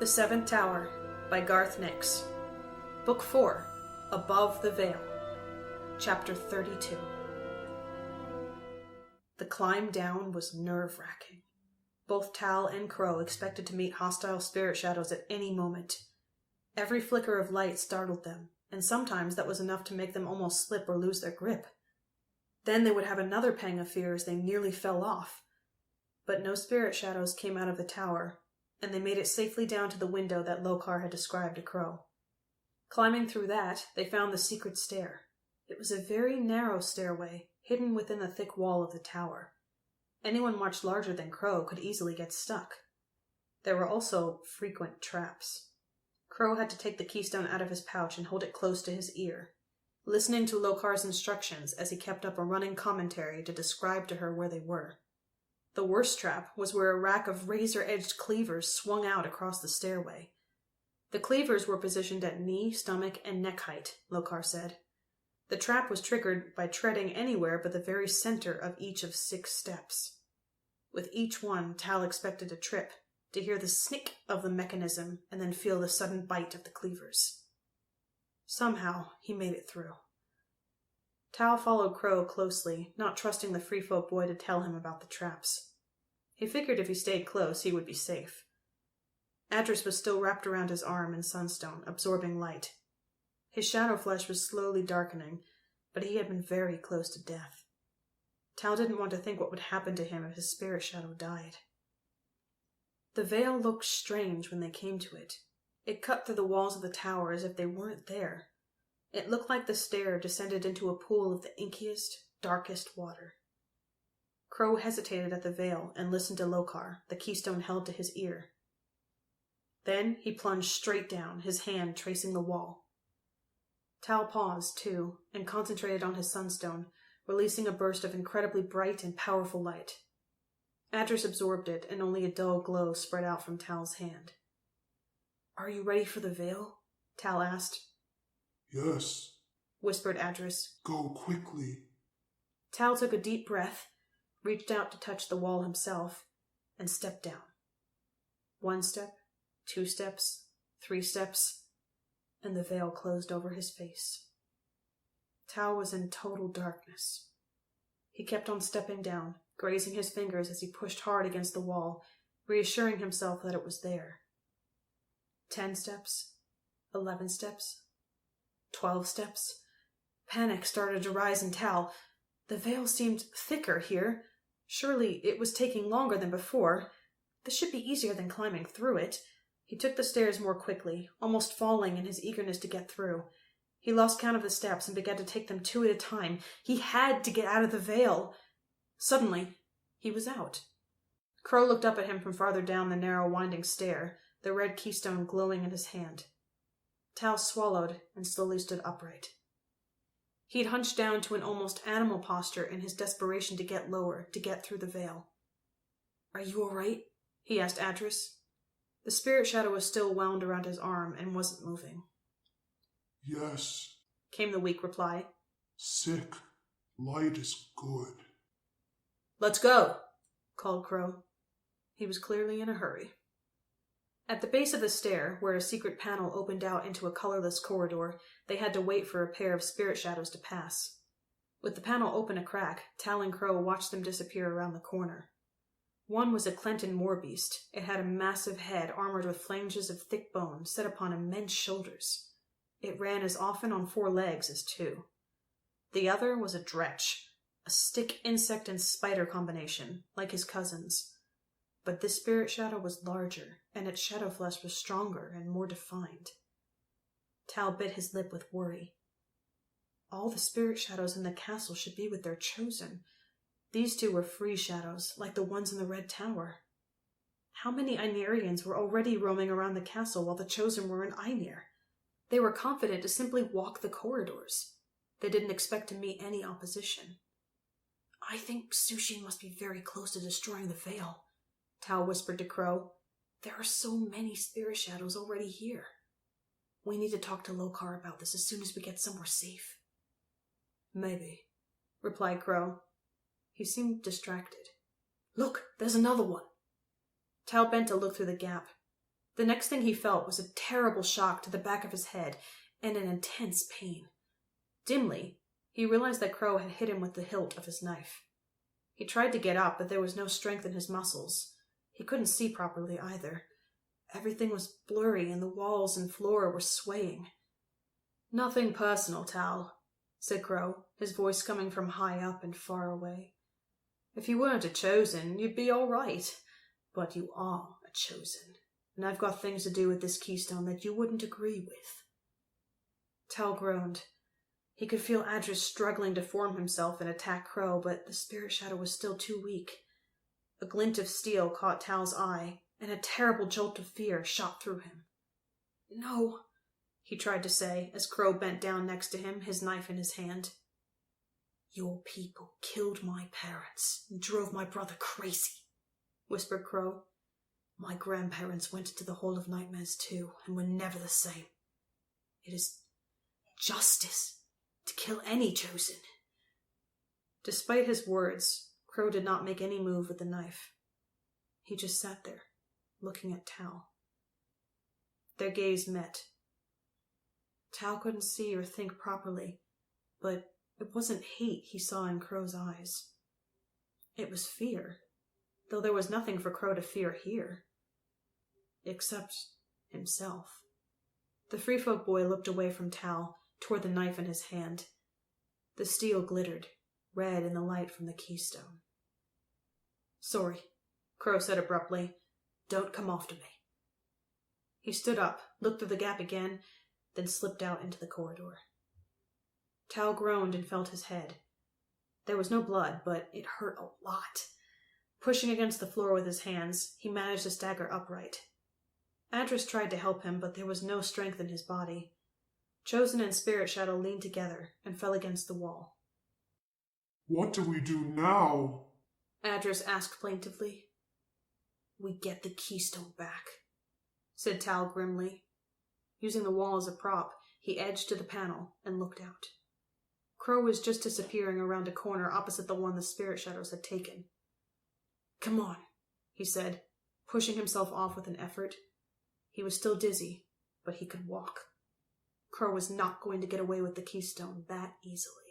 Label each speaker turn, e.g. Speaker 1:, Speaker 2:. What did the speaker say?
Speaker 1: The Seventh Tower by Garth Nix. Book 4, Above the Veil. Chapter 32. The climb down was nerve-wracking. Both Tal and Crow expected to meet hostile spirit shadows at any moment. Every flicker of light startled them, and sometimes that was enough to make them almost slip or lose their grip. Then they would have another pang of fear as they nearly fell off. But no spirit shadows came out of the tower, and they made it safely down to the window that Lokar had described to Crow. Climbing through that, they found the secret stair. It was a very narrow stairway, hidden within the thick wall of the tower. Anyone much larger than Crow could easily get stuck. There were also frequent traps. Crow had to take the keystone out of his pouch and hold it close to his ear, listening to Lokar's instructions as he kept up a running commentary to describe to her where they were. The worst trap was where a rack of razor-edged cleavers swung out across the stairway. The cleavers were positioned at knee, stomach, and neck height, Lokar said. The trap was triggered by treading anywhere but the very center of each of 6 steps. With each one, Tal expected to trip, to hear the snick of the mechanism, and then feel the sudden bite of the cleavers. Somehow, he made it through. Tal followed Crow closely, not trusting the free folk boy to tell him about the traps. He figured if he stayed close, he would be safe. Adris was still wrapped around his arm in sunstone, absorbing light. His shadow flesh was slowly darkening, but he had been very close to death. Tal didn't want to think what would happen to him if his spirit shadow died. The veil looked strange when they came to it. It cut through the walls of the tower as if they weren't there. It looked like the stair descended into a pool of the inkiest, darkest water. Crow hesitated at the veil and listened to Lokar, the keystone held to his ear. Then he plunged straight down, his hand tracing the wall. Tal paused, too, and concentrated on his sunstone, releasing a burst of incredibly bright and powerful light. Adris absorbed it, and only a dull glow spread out from Tal's hand. "Are you ready for the veil?" Tal asked.
Speaker 2: "Yes,"
Speaker 1: whispered Adris.
Speaker 2: "Go quickly."
Speaker 1: Tal took a deep breath, reached out to touch the wall himself, and stepped down. 1 step, 2 steps, 3 steps, and the veil closed over his face. Tal was in total darkness. He kept on stepping down, grazing his fingers as he pushed hard against the wall, reassuring himself that it was there. 10 steps, 11 steps, 12 steps. Panic started to rise in Tal. The veil seemed thicker here. Surely it was taking longer than before. This should be easier than climbing through it. He took the stairs more quickly, almost falling in his eagerness to get through. He lost count of the steps and began to take them 2 at a time. He had to get out of the veil. Suddenly, he was out. Crow looked up at him from farther down the narrow winding stair, the red keystone glowing in his hand. Tal swallowed and slowly stood upright. He'd hunched down to an almost animal posture in his desperation to get lower, to get through the veil. "Are you all right?" he asked Adris. The spirit shadow was still wound around his arm and wasn't moving.
Speaker 2: "Yes,"
Speaker 1: came the weak reply.
Speaker 2: "Sick. Light is good."
Speaker 1: "Let's go," called Crow. He was clearly in a hurry. At the base of the stair, where a secret panel opened out into a colorless corridor, they had to wait for a pair of spirit shadows to pass. With the panel open a crack, Tal and Crow watched them disappear around the corner. One was a Clenton moorbeast. It had a massive head armored with flanges of thick bone set upon immense shoulders. It ran as often on 4 legs as 2. The other was a dretch, a stick insect and spider combination, like his cousins. But this spirit shadow was larger, and its shadow flesh was stronger and more defined. Tal bit his lip with worry. All the spirit shadows in the castle should be with their chosen. These 2 were free shadows, like the ones in the Red Tower. How many Ainarians were already roaming around the castle while the chosen were in Ainir? They were confident to simply walk the corridors. They didn't expect to meet any opposition. "I think Sushin must be very close to destroying the veil," Tal whispered to Crow. "There are so many spirit shadows already here. We need to talk to Lokar about this as soon as we get somewhere safe." "Maybe," replied Crow. He seemed distracted. "Look, there's another one." Tal bent to look through the gap. The next thing he felt was a terrible shock to the back of his head and an intense pain. Dimly, he realized that Crow had hit him with the hilt of his knife. He tried to get up, but there was no strength in his muscles. He couldn't see properly either. Everything was blurry and the walls and floor were swaying. "Nothing personal, Tal," said Crow, his voice coming from high up and far away. "If you weren't a chosen, you'd be all right. But you are a chosen, and I've got things to do with this keystone that you wouldn't agree with." Tal groaned. He could feel Adris struggling to form himself and attack Crow, but the spirit shadow was still too weak. A glint of steel caught Tal's eye, and a terrible jolt of fear shot through him. "No," he tried to say, as Crow bent down next to him, his knife in his hand. "Your people killed my parents and drove my brother crazy," whispered Crow. "My grandparents went into the Hall of Nightmares too, and were never the same. It is justice to kill any chosen." Despite his words, Crow did not make any move with the knife. He just sat there, looking at Tal. Their gaze met. Tal couldn't see or think properly, but it wasn't hate he saw in Crow's eyes. It was fear, though there was nothing for Crow to fear here. Except himself. The Free Folk boy looked away from Tal, toward the knife in his hand. The steel glittered, red in the light from the keystone. "Sorry," Crow said abruptly. "Don't come after me." He stood up, looked through the gap again, then slipped out into the corridor. Tal groaned and felt his head. There was no blood, but it hurt a lot. Pushing against the floor with his hands, he managed to stagger upright. Adris tried to help him, but there was no strength in his body. Chosen and Spirit Shadow leaned together and fell against the wall.
Speaker 2: "What do we do now?"
Speaker 1: Adris asked plaintively. "We get the keystone back," said Tal grimly. Using the wall as a prop, he edged to the panel and looked out. Crow was just disappearing around a corner opposite the one the Spirit Shadows had taken. "Come on," he said, pushing himself off with an effort. He was still dizzy, but he could walk. Crow was not going to get away with the keystone that easily.